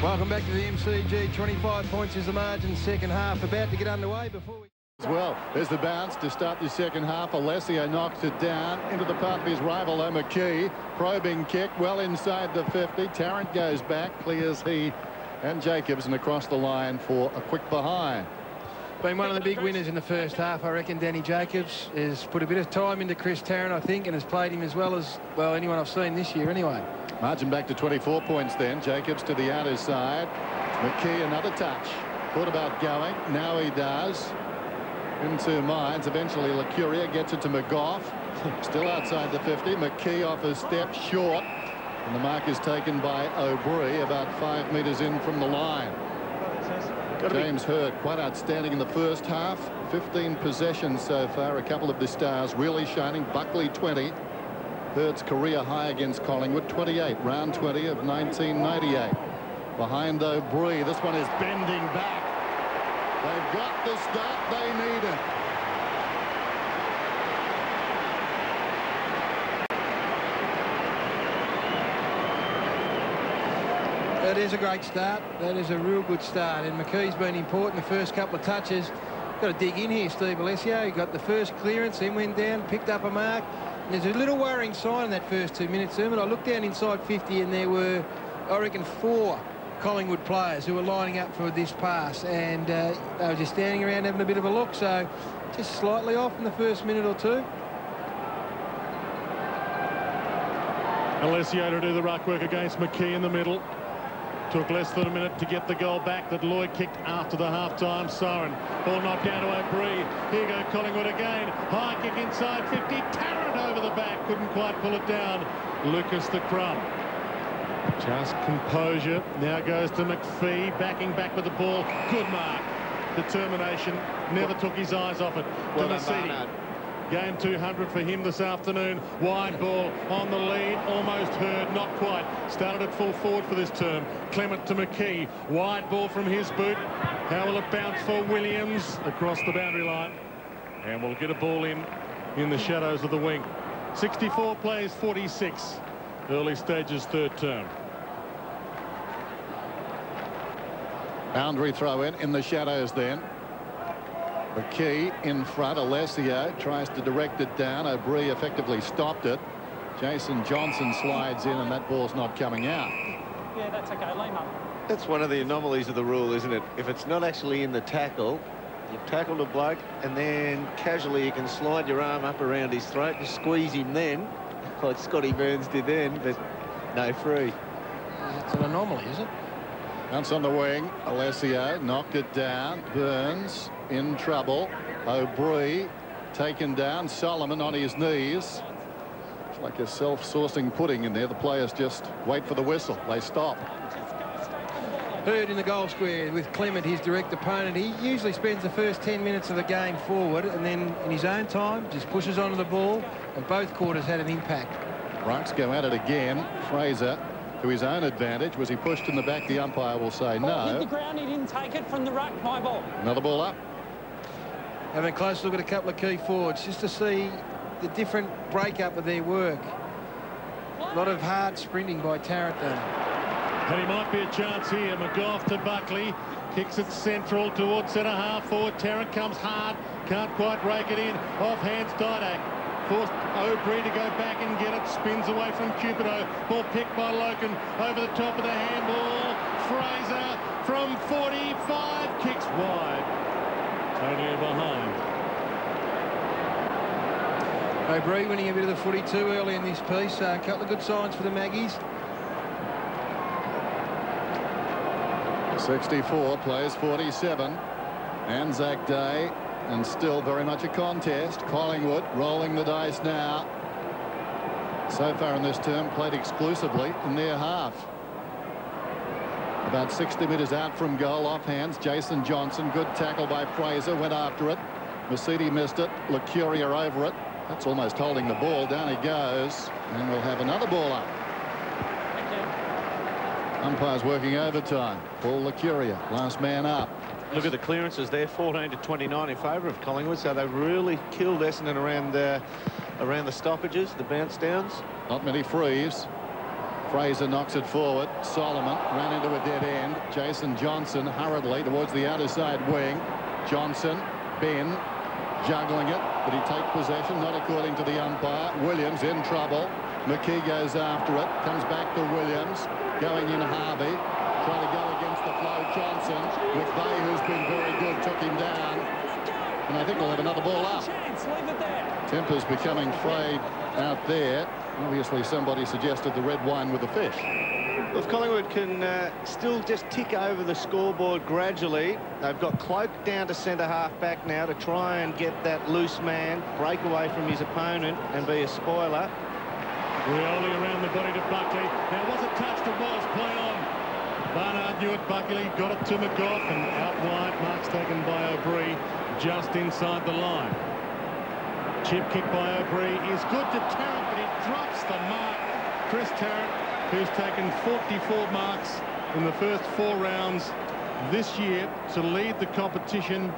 Welcome back to the MCG. 25 points is the margin. Second half about to get underway before we... As well, there's the bounce to start the second half. Alessio knocks it down into the path of his rival, McKee. Probing kick well inside the 50. Tarrant goes back, clears he and Jacobs, and across the line for a quick behind. Been one of the big winners in the first half, I reckon. Danny Jacobs has put a bit of time into Chris Tarrant, I think, and has played him as well as, well, anyone I've seen this year anyway. Margin back to 24 points then. Jacobs to the outer side. McKee another touch. Thought about going. Now he does. Into Mines. Eventually Lacuria gets it to McGough. Still outside the 50. McKee off a step short. And the mark is taken by O'Brien about 5 metres in from the line. James Hurd quite outstanding in the first half. 15 possessions so far. A couple of the stars really shining. Buckley 20. Hurd's career high against Collingwood, 28, round 20 of 1998. Behind O'Brien, this one is bending back. They've got the start they needed. That is a great start. That is a real good start. And McKee's been important the first couple of touches. Got to dig in here, Steve Alessio. He got the first clearance, then went down, picked up a mark. There's a little worrying sign in that first 2 minutes, but I looked down inside 50 and there were, I reckon, 4 Collingwood players who were lining up for this pass, and they were just standing around having a bit of a look, so just slightly off in the first minute or two. Alessio to do the ruck work against McKee in the middle. Took less than a minute to get the goal back that Lloyd kicked after the half-time siren. Ball knocked down to O'Brien. Here go Collingwood again. High kick inside 50. Tarrant over the back. Couldn't quite pull it down. Lucas the Crumb. Just composure. Now goes to McPhee. Backing back with the ball. Good mark. Determination. Never took his eyes off it. Well to Mercedes. Game 200 for him this afternoon. Wide ball on the lead. Almost Heard, not quite. Started at full forward for this term. Clement to McKee. Wide ball from his boot. How will it bounce for Williams across the boundary line? And we'll get a ball in the shadows of the wing. 64 plays 46. Early stages third term. Boundary throw in the shadows then. McKee in front. Alessio tries to direct it down. O'Brien effectively stopped it. Jason Johnson slides in, and that ball's not coming out. Yeah, that's okay. Lame up. That's one of the anomalies of the rule, isn't it? If it's not actually in the tackle, you've tackled a bloke, and then casually you can slide your arm up around his throat and squeeze him then, like Scotty Burns did then, but no free. It's an anomaly, is it? Bounce on the wing. Alessio knocked it down. Burns in trouble. O'Brien taken down. Solomon on his knees. It's like a self-sourcing pudding in there. The players just wait for the whistle. They stop. Heard in the goal square with Clement, his direct opponent. He usually spends the first 10 minutes of the game forward, and then in his own time just pushes onto the ball, and both quarters had an impact. Rucks go at it again. Fraser to his own advantage. Was he pushed in the back? The umpire will say no. Hit the ground, he didn't take it from the ruck. My ball. Another ball up. Having a close look at a couple of key forwards just to see the different breakup of their work. A lot of hard sprinting by Tarrant then. And he might be a chance here. McGough to Buckley. Kicks it central towards centre half forward. Tarrant comes hard. Can't quite rake it in. Off hands Didak. Forced O'Brien to go back and get it. Spins away from Cupido. Ball picked by Loken. Over the top of the handball. Fraser from 45. Kicks wide. Totally behind. O'Brien winning a bit of the footy too early in this piece. A couple of good signs for the Maggies. 64 plays 47. Anzac Day, and still very much a contest. Collingwood rolling the dice now. So far in this term, played exclusively in their half. About 60 metres out from goal, off hands. Jason Johnson, good tackle by Fraser, went after it. Mercedes missed it. Lacuria over it. That's almost holding the ball. Down he goes, and we'll have another ball up. Umpires working overtime. Paul Lacuria, last man up. Look at the clearances there, 14 to 29 in favour of Collingwood, so they really killed Essendon around the stoppages, the bounce downs. Not many frees. Fraser knocks it forward. Solomon ran into a dead end. Jason Johnson hurriedly towards the outer side wing. Johnson, Ben, juggling it. Did he take possession? Not according to the umpire. Williams in trouble. McKee goes after it. Comes back to Williams. Going in Harvey. Trying to go against the flow. Johnson. McVeigh, who's been very good, took him down. And I think we'll have another ball up. Tempers becoming frayed out there. Obviously somebody suggested the red wine with the fish. Well, if Collingwood can still just tick over the scoreboard gradually, they've got Cloak down to centre-half back now to try and get that loose man, break away from his opponent and be a spoiler. Rioli around the body to Buckley. Now, was it touched? It was. Play on. Barnard knew it. Buckley got it to McGough and out wide. Marks taken by O'Brien just inside the line. Chip kick by O'Brien is good to Tarrant, but he drops the mark. Chris Tarrant, who's taken 44 marks in the first 4 rounds this year to lead the competition,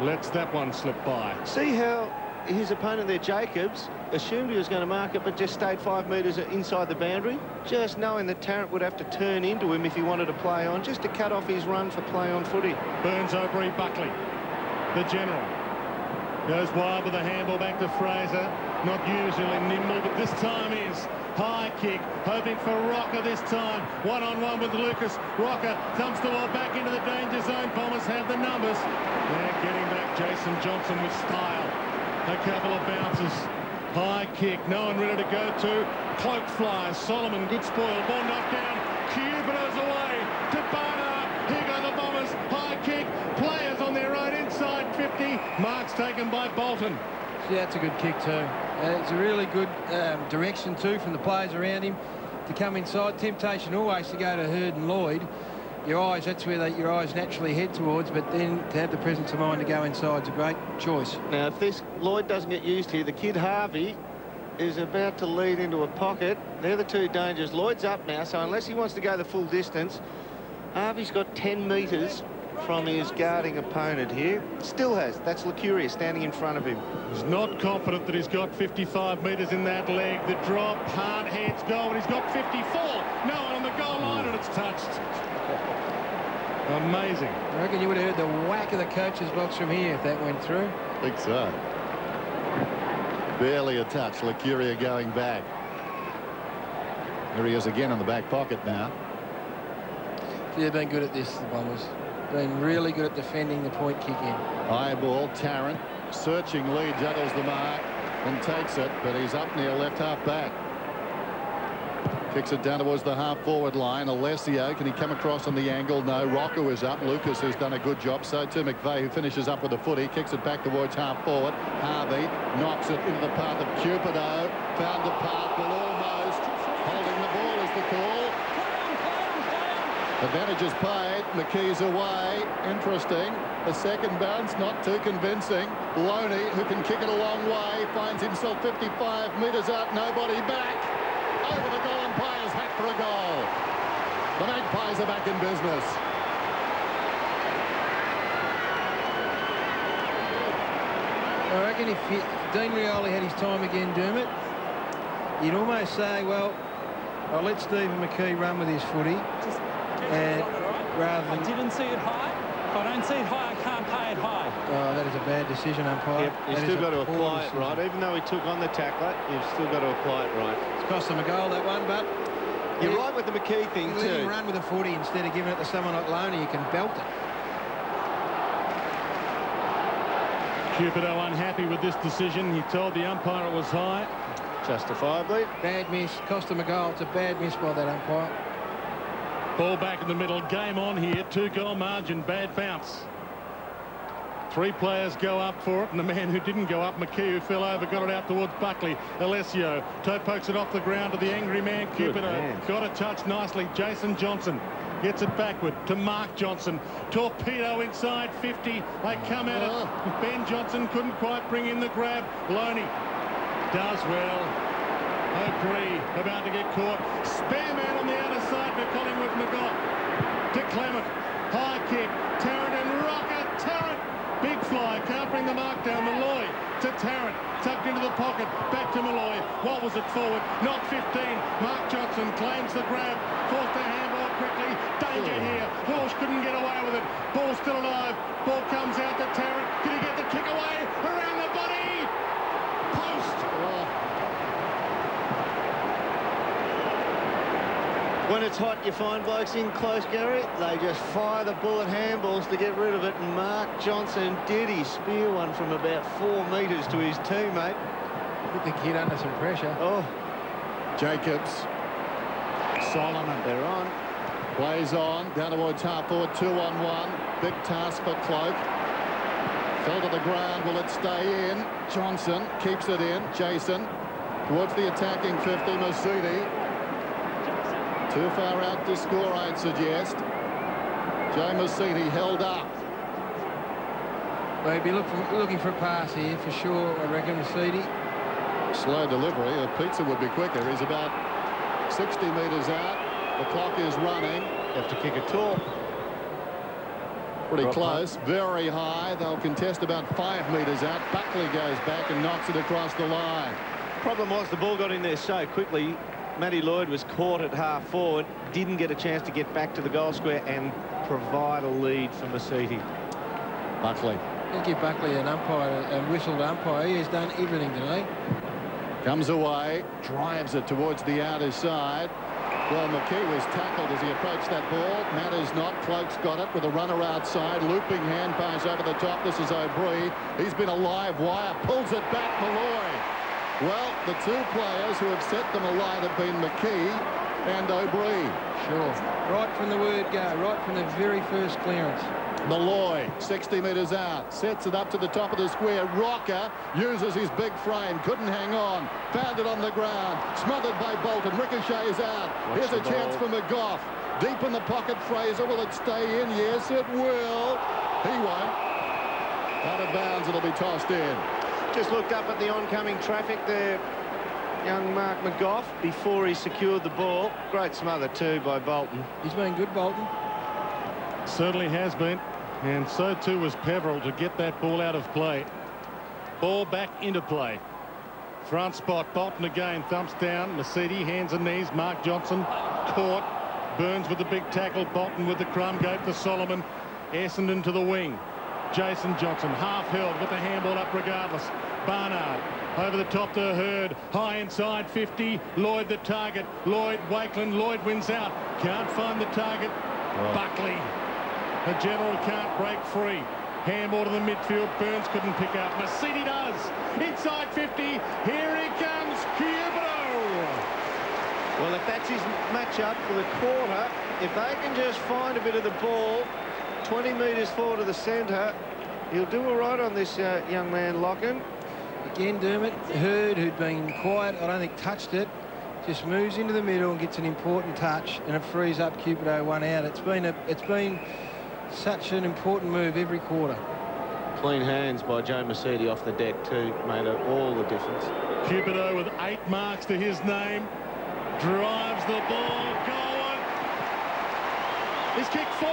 lets that one slip by. See how his opponent there, Jacobs, assumed he was going to mark it, but just stayed 5 metres inside the boundary, just knowing that Tarrant would have to turn into him if he wanted to play on, just to cut off his run for play on footy. Burns, O'Brien, Buckley, the general. Goes wide with a handball back to Fraser. Not usually nimble, but this time is. High kick, hoping for Rocker this time. One-on-one with Lucas. Rocker dumps the ball back into the danger zone. Bombers have the numbers. They're getting back Jason Johnson with style. A couple of bounces. High kick, no one ready to go to. Cloak flies. Solomon, good spoil. Ball knocked down. Cubido's away to Barnard. Here go the Bombers. High kick. Players on their own inside 50. Marks taken by Bolton. Yeah, that's a good kick too. It's a really good direction too from the players around him to come inside. Temptation always to go to Hurd and Lloyd. Your eyes, that's where your eyes naturally head towards, but then to have the presence of mind to go inside is a great choice. Now, if this Lloyd doesn't get used here, the kid Harvey is about to lead into a pocket. They're the two dangers. Lloyd's up now, so unless he wants to go the full distance, Harvey's got 10 metres from his guarding opponent here. Still has. That's Licuria standing in front of him. He's not confident that he's got 55 metres in that leg. The drop, hard heads, goal, and he's got 54. No one on the goal line, and it's touched. Amazing. I reckon you would have heard the whack of the coach's box from here if that went through. I think so. Barely a touch. Licuria going back. Here he is again in the back pocket now. They've been good at this, the Bombers. Been really good at defending the point kick in. High ball, Tarrant searching lead, juggles the mark and takes it, but he's up near left half back. Kicks it down towards the half forward line. Alessio, can he come across on the angle? No. Rocco is up. Lucas has done a good job. So too McVeigh, who finishes up with a footy, kicks it back towards half forward. Harvey knocks it into the path of Cupido. Found the path, but almost holding the ball is the call. Advantage is paid. McKee's away. Interesting. A second bounce, not too convincing. Loney, who can kick it a long way, finds himself 55 metres out. Nobody back. Over the goal, umpire's hat for a goal. The Magpies are back in business. I reckon if Dean Rioli had his time again, Dermot, you'd almost say, well, I'll let Stephen McKee run with his footy. And rather than... I didn't see it high. If I don't see it high, I can't pay it high. Oh, that is a bad decision, umpire. Yep, you've still got to apply it right. Even though he took on the tackler, you've still got to apply it right. It's cost them a goal, that one, but... You're right with the McKee thing, too. Let him run with a footy instead of giving it to someone like Loney. You can belt it. Cupido unhappy with this decision. He told the umpire it was high. Justifiably. Bad miss. Cost them a goal. It's a bad miss by that umpire. Ball back in the middle. Game on here. 2-goal margin. Bad bounce. 3 players go up for it, and the man who didn't go up, McKee, who fell over, got it out towards Buckley. Alessio toe pokes it off the ground to the angry man, Cupido. Got a touch nicely. Jason Johnson gets it backward to Mark Johnson. Torpedo inside 50. They come at it. Ben Johnson couldn't quite bring in the grab. Loney does well. O'Brien about to get caught. Spare man on the outer side for Collingwood. McGough to Clement. High kick. Tarrant and Rocker. Tarrant. Big fly. Can't bring the mark down. Malloy to Tarrant. Tucked into the pocket. Back to Malloy. What was it forward? Not 15. Mark Johnson claims the grab. Forced a handball quickly. Danger here. Walsh couldn't get away with it. Ball still alive. Ball comes out to Tarrant. Did he get the kick away? Around the body. Post. When it's hot, you find blokes in close, Gary. They just fire the bullet handballs to get rid of it. And Mark Johnson did he spear one from about 4 metres to his teammate. Put the kid under some pressure. Oh, Jacobs. Solomon. they're on. Plays on. Down towards half forward. 2-on-1. Big task for Cloak. Fell to the ground. Will it stay in? Johnson keeps it in. Jason towards the attacking 50. Masidi. Too far out to score, I'd suggest. Joe Masidi held up. They'd be looking for a pass here for sure, I reckon, Masidi. Slow delivery. A pizza would be quicker. He's about 60 metres out. The clock is running. Have to kick a tall. Pretty close. Very high. They'll contest about 5 metres out. Buckley goes back and knocks it across the line. Problem was the ball got in there so quickly. Matty Lloyd was caught at half forward, didn't get a chance to get back to the goal square and provide a lead for Masidi. Buckley. I'll give Buckley an umpire, a whistled umpire. He has done everything today. Comes away, drives it towards the outer side. Well, McKee was tackled as he approached that ball. Matters not. Cloak's got it with a runner outside. Looping hand pass over the top. This is O'Brien. He's been a live wire. Pulls it back, Malloy. Well, the two players who have set them alight have been McKee and O'Brien. Sure. Right from the word go, right from the very first clearance. Malloy, 60 metres out, sets it up to the top of the square. Rocker uses his big frame, couldn't hang on, found it on the ground, smothered by Bolton. Ricochet's out. Here's a chance for McGough. Deep in the pocket, Fraser. Will it stay in? Yes, it will. He won't. Out of bounds, it'll be tossed in. Just looked up at the oncoming traffic there, young Mark McGough, before he secured the ball. Great smother too by Bolton. He's been good, Bolton. Certainly has been. And so too was Peveril to get that ball out of play. Ball back into play. Front spot. Bolton again. Thumps down. Masidi, hands and knees. Mark Johnson caught. Burns with the big tackle. Bolton with the crumb goat for Solomon. Essendon to the wing. Jason Johnson half held with the handball up regardless. Barnard over the top to Hurd. High inside 50. Lloyd the target. Lloyd, Wakeland. Lloyd wins out. Can't find the target. Buckley. The general can't break free. Handball to the midfield. Burns couldn't pick up. Masidi does. Inside 50. Here he comes. Cubido. Well, if that's his matchup for the quarter, if they can just find a bit of the ball 20 metres forward to the centre, he'll do all right on this young man, Locken. Again, Dermot, Hurd, who'd been quiet, I don't think touched it, just moves into the middle and gets an important touch, and it frees up Cupido one out. It's been such an important move every quarter. Clean hands by Joe Masidi off the deck too made all the difference. Cupido with 8 marks to his name. Drives the ball. Goal. He's kicked 4.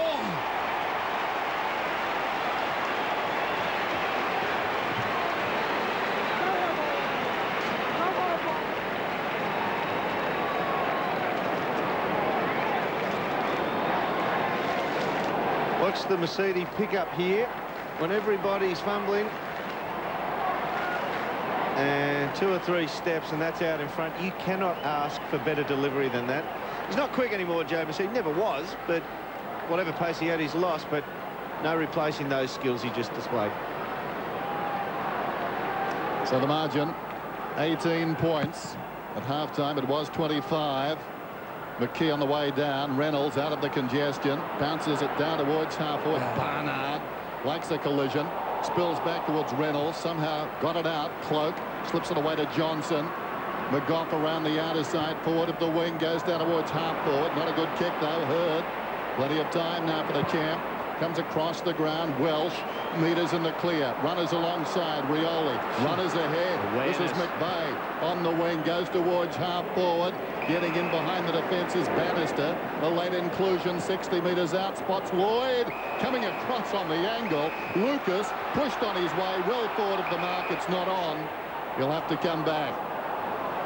Watch the Masidi pick up here when everybody's fumbling. And 2 or 3 steps, and that's out in front. You cannot ask for better delivery than that. He's not quick anymore, Joe Masidi. Never was, but whatever pace he had, he's lost. But no replacing those skills he just displayed. So the margin, 18 points. At halftime, it was 25. McKee on the way down. Reynolds out of the congestion. Bounces it down towards half-forward. Barnard likes a collision. Spills back towards Reynolds. Somehow got it out. Cloak slips it away to Johnson. McGough around the outer side. Forward of the wing. Goes down towards half-forward. Not a good kick, though. Hurd. Plenty of time now for the champ. Comes across the ground. Welsh. Meters in the clear. Runners alongside. Rioli. Runners ahead. This is McVeigh on the wing. Goes towards half forward. Getting in behind the defence is Bannister. A late inclusion 60 metres out. Spots Lloyd. Coming across on the angle. Lucas pushed on his way. Well forward of the mark. It's not on. He'll have to come back.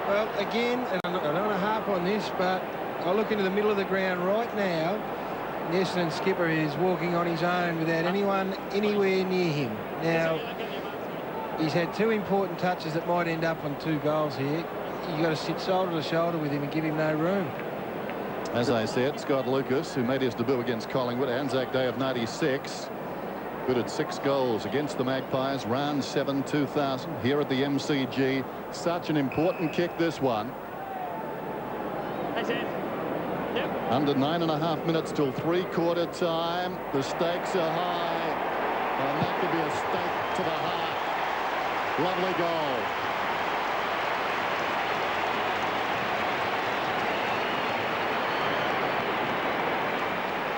Well, again, and I don't want to harp on this, but I look into the middle of the ground right now. The Essendon skipper is walking on his own without anyone anywhere near him. Now, he's had 2 important touches that might end up on 2 goals here. You've got to sit shoulder to shoulder with him and give him no room. As I said, Scott Lucas, who made his debut against Collingwood, Anzac Day of '96, good at 6 goals against the Magpies, round 7 2000 here at the MCG. Such an important kick, this one. Under 9.5 minutes till 3/4 time. The stakes are high, and that could be a stake to the heart. Lovely goal.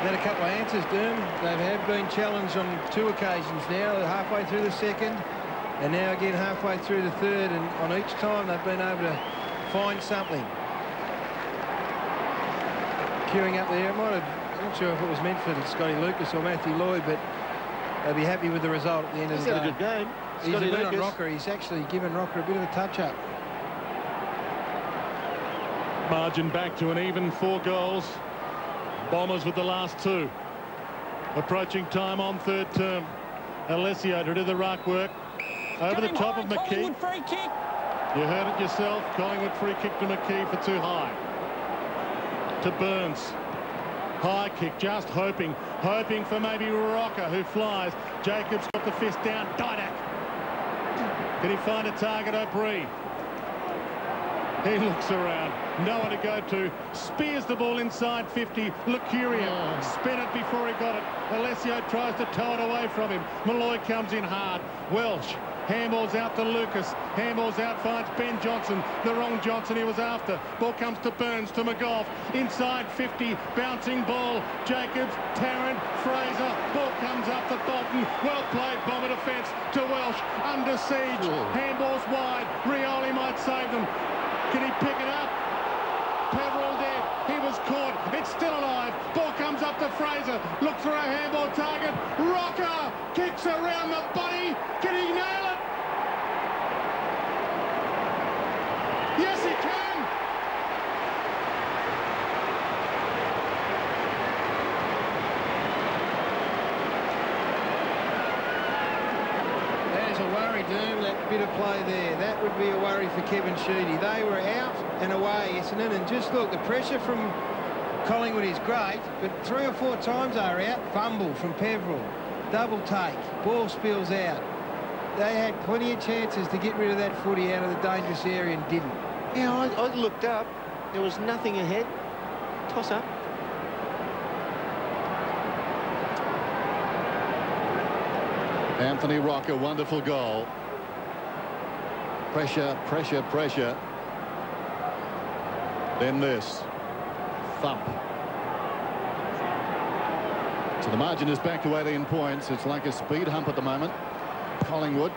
Had a couple of answers, Doom. They have been challenged on 2 occasions now. They're halfway through the second, and now again halfway through the third, and on each time they've been able to find something. Queuing up there, I'm not sure if it was meant for Scotty Lucas or Matthew Lloyd, but they'll be happy with the result at the end of the day. He's had a good game. He's a bit on Rocker. He's actually given Rocker a bit of a touch-up. Margin back to an even 4 goals. Bombers with the last 2. Approaching time on third term. Alessio to do the ruck work. Over the top of McKee. Free kick. You heard it yourself. Collingwood free kick to McKee for too high. To Burns. High kick, just hoping for maybe Rocker, who flies. Jacobs got the fist down. Didak. Can he find a target? O'Brien. He looks around. No one to go to. Spears the ball inside 50. Lucuria spin it before he got it. Alessio tries to tow it away from him. Malloy comes in hard. Welsh. Handballs out to Lucas. Handballs out, finds Ben Johnson. The wrong Johnson he was after. Ball comes to Burns, to McGough. Inside 50. Bouncing ball. Jacobs, Tarrant, Fraser. Ball comes up to Bolton. Well played, Bomber defence to Welsh. Under siege. Handballs wide. Rioli might save them. Can he pick it up? Peveril dead. He was caught. It's still alive. Ball comes up to Fraser. Looks for a handball target. Rocker kicks around the body. Can he nail it? Yes, he can. That is a worry, Doom, that bit of play there. That would be a worry for Kevin Sheedy. They were out and away, Essendon, and just look, the pressure from Collingwood is great, but 3 or 4 times they were out. Fumble from Peveril. Double take. Ball spills out. They had plenty of chances to get rid of that footy out of the dangerous area and didn't. Yeah, I looked up. There was nothing ahead. Toss up. Anthony Rocker, wonderful goal. Pressure, pressure, pressure. Then this. Thump. So the margin is back to 18 points. It's like a speed hump at the moment. Collingwood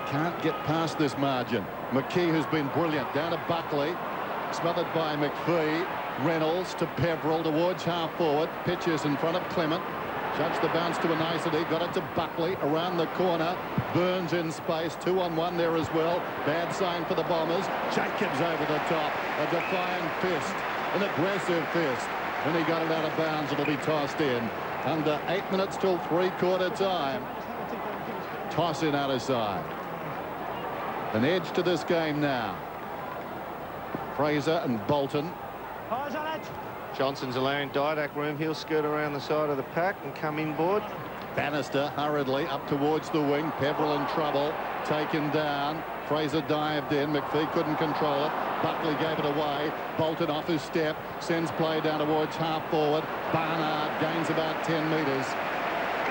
can't get past this margin. McKee, who's been brilliant, down to Buckley. Smothered by McPhee. Reynolds to Peveril towards half forward. Pitches in front of Clement. Judged the bounce to a nicety. Got it to Buckley around the corner. Burns in space. 2-on-1 there as well. Bad sign for the Bombers. Jacobs over the top. A defiant fist. An aggressive fist. When he got it out of bounds, it'll be tossed in. Under 8 minutes till 3/4 time. Toss in out of side. An edge to this game now. Fraser and Bolton. Eyes on it. Johnson's allowing Didak room. He'll skirt around the side of the pack and come inboard. Bannister hurriedly up towards the wing. Peveril in trouble. Taken down. Fraser dived in. McPhee couldn't control it. Buckley gave it away. Bolton off his step. Sends play down towards half forward. Barnard gains about 10 metres.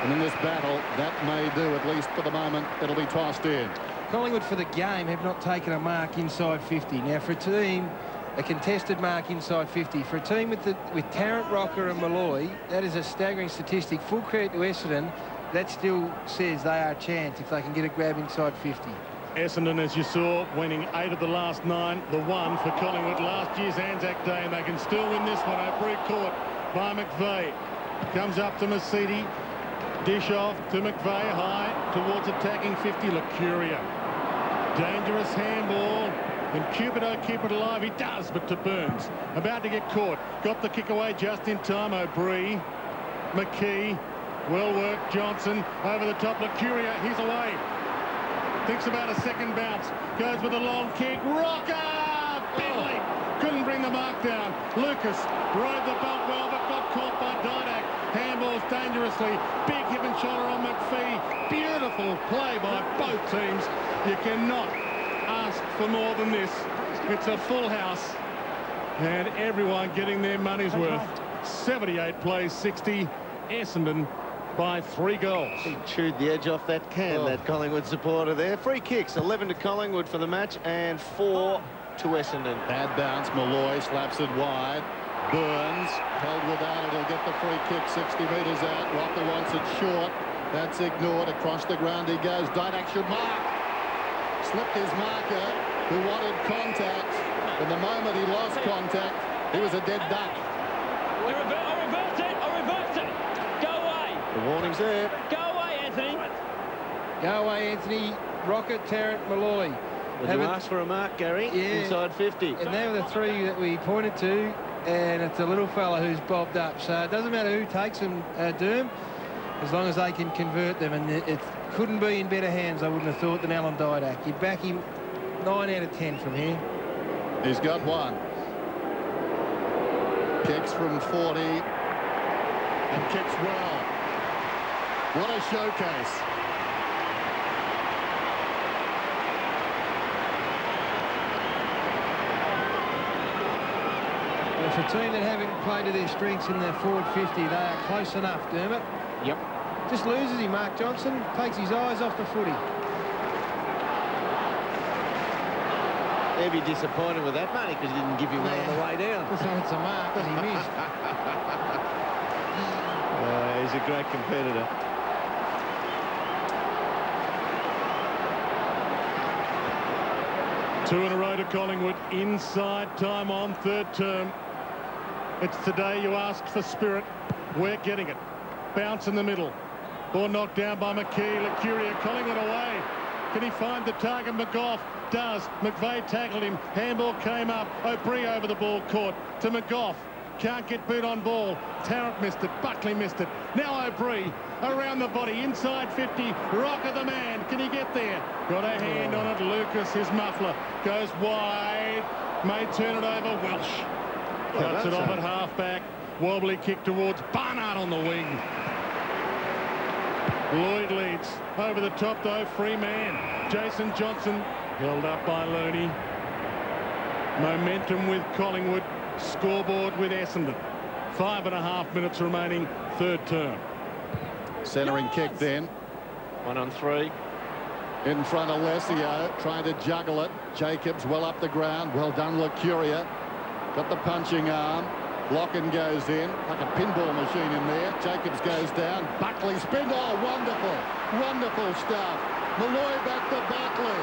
And in this battle, that may do, at least for the moment. It'll be tossed in. Collingwood for the game have not taken a mark inside 50. Now for a team a contested mark inside 50. For a team with Tarrant, Rocker and Malloy, that is a staggering statistic. Full credit to Essendon. That still says they are a chance if they can get a grab inside 50. Essendon, as you saw, winning 8 of the last 9. The 1 for Collingwood last year's Anzac Day, and they can still win this one. O'Brien caught by McVeigh. Comes up to Mercedes. Dish off to McVeigh, high towards attacking 50. Lucuria. Dangerous handball. And Cupido keep it alive? He does, but to Burns. About to get caught. Got the kick away just in time. O'Brien. McKee. Well worked. Johnson over the top. Lucuria. He's away. Thinks about a second bounce. Goes with a long kick. Rocker! Bentley couldn't bring the mark down. Lucas rode the bump well, but got caught by Didak. Handballs dangerously. Big hip and shoulder on McPhee. Beautiful play by both teams. You cannot ask for more than this. It's a full house. And everyone getting their money's worth. 78 plays 60. Essendon by 3 goals. He chewed the edge off that can, that Collingwood supporter there. Free kicks, 11 to Collingwood for the match and 4 to Essendon. Bad bounce. Malloy slaps it wide. Burns held without it. He'll get the free kick 60 metres out. Rocker wants it short. That's ignored. Across the ground he goes. Didak should mark. Slipped his marker, who wanted contact. And the moment he lost contact, he was a dead duck. I reversed it. Go away. The warning's there. Go away, Anthony. Go away, Anthony. Rocket, Tarrant, Malloy. Would you ask for a mark, Gary? Yeah. Inside 50. And they were the 3 that we pointed to, and it's a little fella who's bobbed up. So it doesn't matter who takes them, Derm, as long as they can convert them. And it couldn't be in better hands, I wouldn't have thought, than Alan Didak. You'd back him 9 out of 10 from here. He's got 1. Kicks from 40 and kicks well. What a showcase. Well, for a team that haven't played to their strengths in their forward 50, they are close enough, Dermot. Yep. Just loses him, Mark Johnson. Takes his eyes off the footy. They'd be disappointed with that money because he didn't give you one on the way down. So it's a mark and he missed. He's a great competitor. Two in a row to Collingwood. Inside time on third term. It's today you asked for spirit. We're getting it. Bounce in the middle. Ball knocked down by McKee. Lucuria. Collingwood away. Can he find the target? McGough does. McVeigh tackled him. Handball came up. O'Brien over the ball. Caught to McGough. Can't get beat on ball. Tarrant missed it. Buckley missed it. Now O'Brien around the body. Inside 50. Rocker the man. Can he get there? Got a hand on it. Lucas, his muffler, goes wide. May turn it over. Welsh cuts it off at half-back. Wobbly kick towards Barnard on the wing. Lloyd leads. Over the top, though. Free man. Jason Johnson held up by Looney. Momentum with Collingwood. Scoreboard with Essendon. 5.5 minutes remaining, third term. Centering kick then. 1 on 3. In front of Lesio, trying to juggle it. Jacobs well up the ground. Well done, Lucuria. Got the punching arm. Locken goes in, like a pinball machine in there. Jacobs goes down. Buckley spin. Oh, wonderful. Wonderful stuff. Malloy back to Buckley.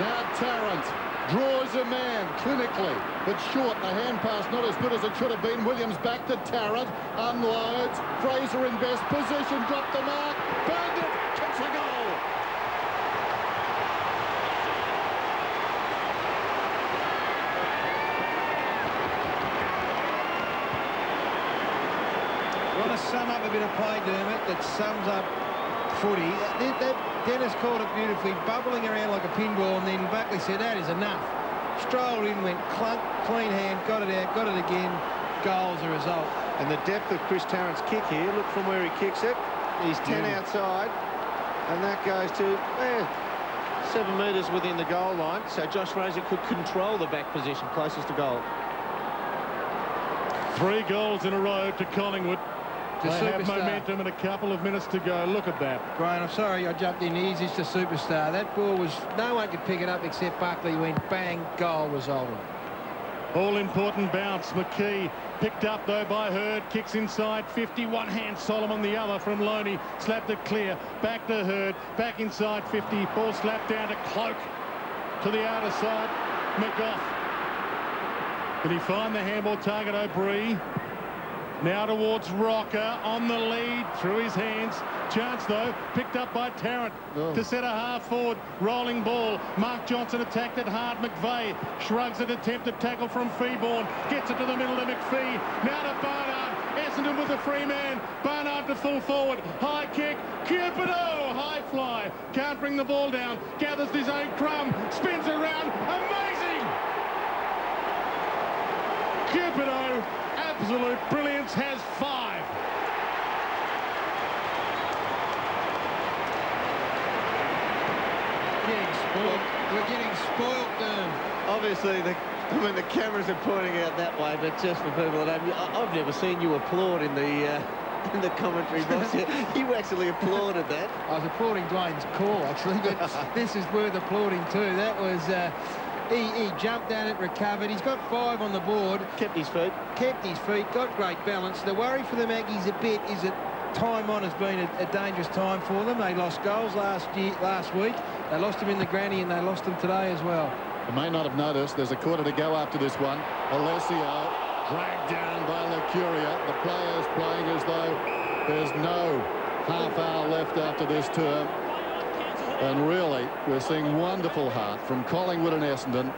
Now Tarrant draws a man clinically, but short. The hand pass not as good as it should have been. Williams back to Tarrant. Unloads. Fraser in best position. Dropped the mark. Burned it. Kicks a goal. Want to sum up a bit of play, Dermot, that sums up footy. Dennis called it beautifully, bubbling around like a pinball, and then Buckley said, that is enough. Strolled in, went clunk, clean hand, got it out, got it again. Goal as a result. And the depth of Chris Tarrant's kick here, look from where he kicks it. He's 10 outside, and that goes to 7 metres within the goal line. So Josh Fraser could control the back position closest to goal. 3 goals in a row to Collingwood. They have superstar. momentum and a couple of minutes to go. Look at that. Brian, I'm sorry I jumped in. He's just a superstar. That ball was, no one could pick it up except Buckley. Went bang, goal, resolved. All-important bounce. McKee picked up, though, by Hurd. Kicks inside 50. One hand, Solomon the other from Loney. Slapped it clear. Back to Hurd. Back inside 50. Ball slapped down to Cloak. To the outer side. McGough. Can he find the handball target, O'Brien? Now towards Rocker on the lead through his hands. Chance though picked up by Tarrant to set a half forward. Rolling ball. Mark Johnson attacked it hard. McVeigh shrugs an attempted tackle from Feeborn. Gets it to the middle to McPhee. Now to Barnard. Essendon with the free man. Barnard to full forward. High kick. Cupido. High fly. Can't bring the ball down. Gathers his own crumb. Spins around. Amazing. Cupido. Absolute brilliance, has 5. Getting spoiled. We're getting spoiled, Obviously, the cameras are pointing out that way, but just for people that haven't, I've never seen you applaud in the commentary box. You actually applauded that. I was applauding Dwayne's call, actually, but this is worth applauding too. That was... He jumped at it, recovered. He's got 5 on the board. Kept his feet. Kept his feet, got great balance. The worry for the Maggies a bit is that time on has been a dangerous time for them. They lost goals last week. They lost them in the granny and they lost them today as well. You may not have noticed there's a quarter to go after this one. Alessio dragged down by Lucuria. The players playing as though there's no half hour left after this term. And really, we're seeing wonderful heart from Collingwood and Essendon.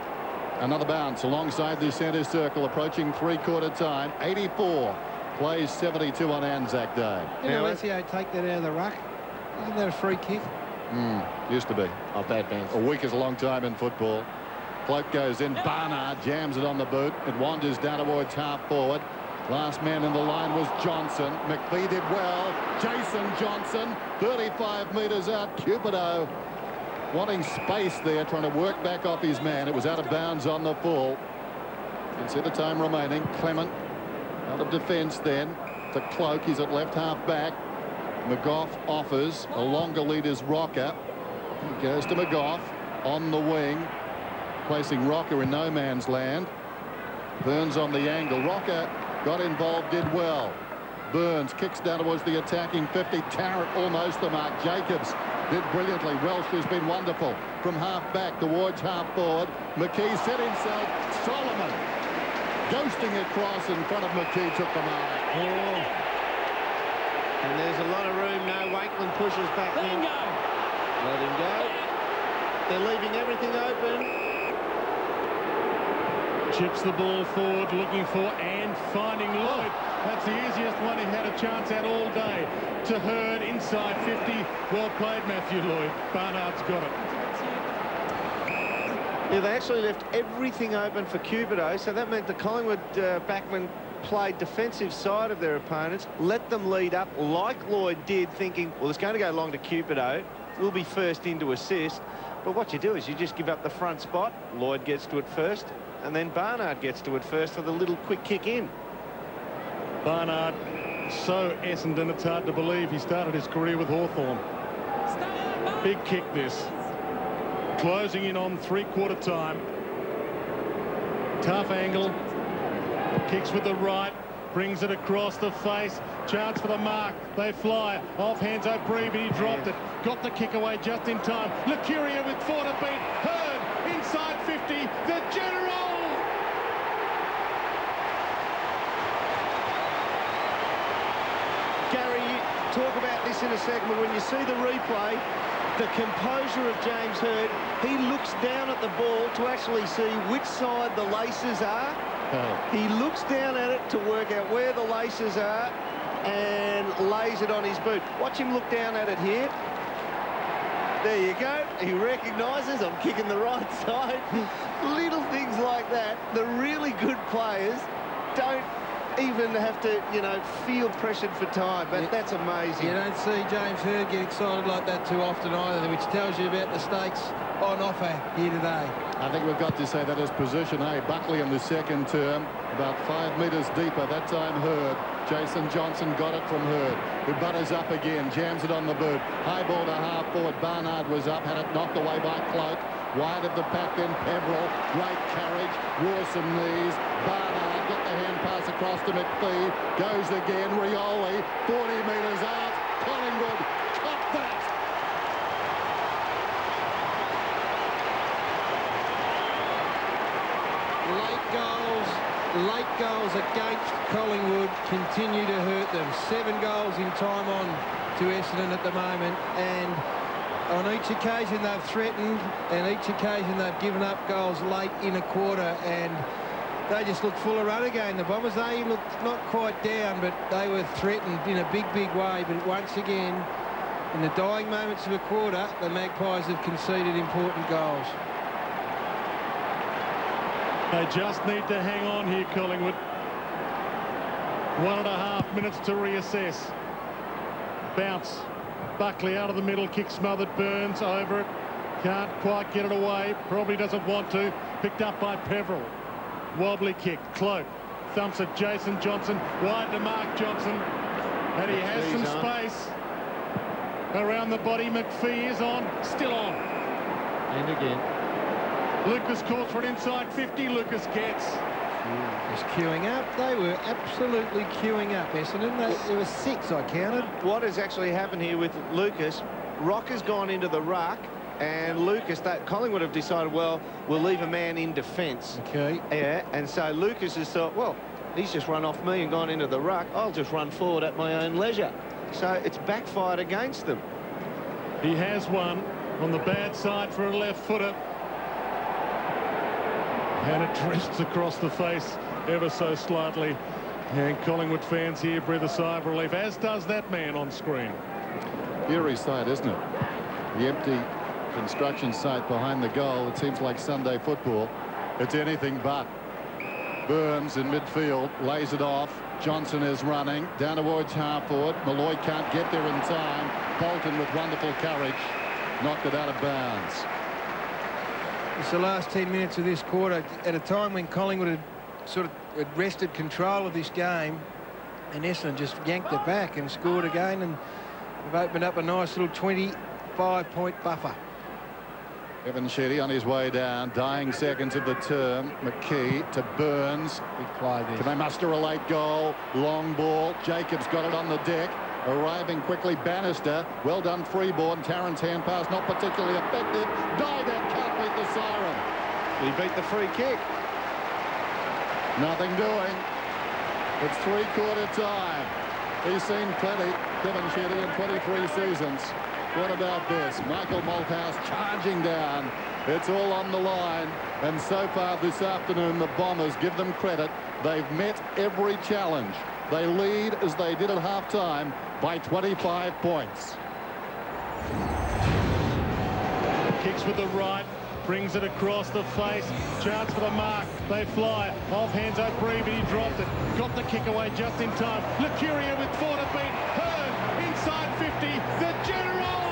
Another bounce alongside the centre circle, approaching three-quarter time. 84 plays 72 on Anzac Day. Did Alessio take that out of the ruck? Isn't that a free kick? Used to be. Oh, bad bounce. A week is a long time in football. Cloak goes in. Barnard jams it on the boot. It wanders down towards half forward. Last man in the line was Johnson. McPhee did well. Jason Johnson, 35 metres out. Cupido wanting space there, trying to work back off his man. It was out of bounds on the full. You can see the time remaining. Clement out of defence then to Cloak. He's at left half back. McGough offers. A longer lead is Rocker. He goes to McGough on the wing, placing Rocker in no man's land. Burns on the angle. Rocker got involved, did well. Burns kicks down towards the attacking 50. Tarrant almost the mark. Jacobs did brilliantly. Welsh has been wonderful from half back towards half forward. McKee set himself. Solomon ghosting across in front of McKee, took the mark. And there's a lot of room now. Wakeland pushes back in. Let him go. They're leaving everything open. Chips the ball forward, looking for and finding Lloyd. That's the easiest one he had a chance at all day. To Hurd, inside 50. Well played, Matthew Lloyd. Barnard's got it. Yeah, they actually left everything open for Cupido, so that meant the Collingwood backmen played defensive side of their opponents, let them lead up like Lloyd did, thinking, well, it's going to go long to Cupido. We'll be first in to assist. But what you do is you just give up the front spot. Lloyd gets to it first, and then Barnard gets to it first for the little quick kick in. Barnard, so Essendon, it's hard to believe he started his career with Hawthorn. Big kick this. Closing in on three-quarter time. Tough angle. Kicks with the right. Brings it across the face. Chance for the mark. They fly. Off hands O'Brien, but he dropped it. Got the kick away just in time. Lucuria with 4 to beat. Hurd inside 50. The General. Gary, talk about this in a segment. When you see the replay, the composure of James Hurd, he looks down at the ball to actually see which side the laces are. He looks down at it to work out where the laces are and lays it on his boot. Watch him look down at it here. There you go. He recognises I'm kicking the right side. Little things like that. The really good players don't even have to, you know, feel pressured for time, but that's amazing. You don't see James Hurd get excited like that too often either, which tells you about the stakes on offer here today. I think we've got to say that is position A. Buckley in the second term, about 5 metres deeper. That time Hurd. Jason Johnson got it from Hurd, who butters up again, jams it on the boot. High ball to half forward. Barnard was up, had it knocked away by Cloak. Wide of the pack then Peverill. Great courage. Rawson knees. Barnard got the hand pass across to McPhee. Goes again. Rioli. 40 metres out. Collingwood caught that. Late goals against Collingwood continue to hurt them. 7 goals in time on to Essendon at the moment, and on each occasion they've threatened, and each occasion they've given up goals late in a quarter, and they just look full of run again. The Bombers, they looked not quite down, but they were threatened in a big way. But once again, in the dying moments of a quarter, the Magpies have conceded important goals. They just need to hang on here, Collingwood. 1.5 minutes to reassess. Bounce. Buckley out of the middle, kick smothered, Burns over it. Can't quite get it away. Probably doesn't want to. Picked up by Peverill. Wobbly kick. Cloak. Thumps at Jason Johnson. Wide to Mark Johnson. And he has some space. Around the body, McPhee is on. Still on. And again. Lucas calls for an inside 50. Lucas gets. Just queuing up. They were absolutely queuing up, Essendon. There were 6, I counted. What has actually happened here with Lucas? Rock has gone into the ruck, and Lucas, that Collingwood have decided, well, we'll leave a man in defence. Okay. Yeah, and so Lucas has thought, well, he's just run off me and gone into the ruck. I'll just run forward at my own leisure. So it's backfired against them. He has one on the bad side for a left footer. And it drifts across the face ever so slightly. And Collingwood fans here breathe a sigh of relief, as does that man on screen. Eerie sight, isn't it? The empty construction site behind the goal. It seems like Sunday football. It's anything but. Burns in midfield, lays it off. Johnson is running down towards half forward. Malloy can't get there in time. Bolton with wonderful courage knocked it out of bounds. It's the last 10 minutes of this quarter, at a time when Collingwood had had wrested control of this game, and Essendon just yanked it back and scored again, and they've opened up a nice little 25-point buffer. Evan Sheedy on his way down, dying seconds of the term. McKee to Burns. Big play there. Can they muster a late goal? Long ball. Jacobs got it on the deck. Arriving quickly, Bannister. Well done, Freeborn. Tarrant's hand pass not particularly effective. Didac can't beat the siren. He beat the free kick. Nothing doing. It's three-quarter time. He's seen plenty, Kevin Sheedy, in 23 seasons. What about this? Michael Malthouse charging down. It's all on the line. And so far this afternoon, the Bombers, give them credit, they've met every challenge. They lead, as they did at half-time, by 25 points. Kicks with the right, brings it across the face. Chance for the mark. They fly. Off hands O'Brien, but he dropped it. Got the kick away just in time. Lucuria with 4 to beat. Hearn inside 50. The General.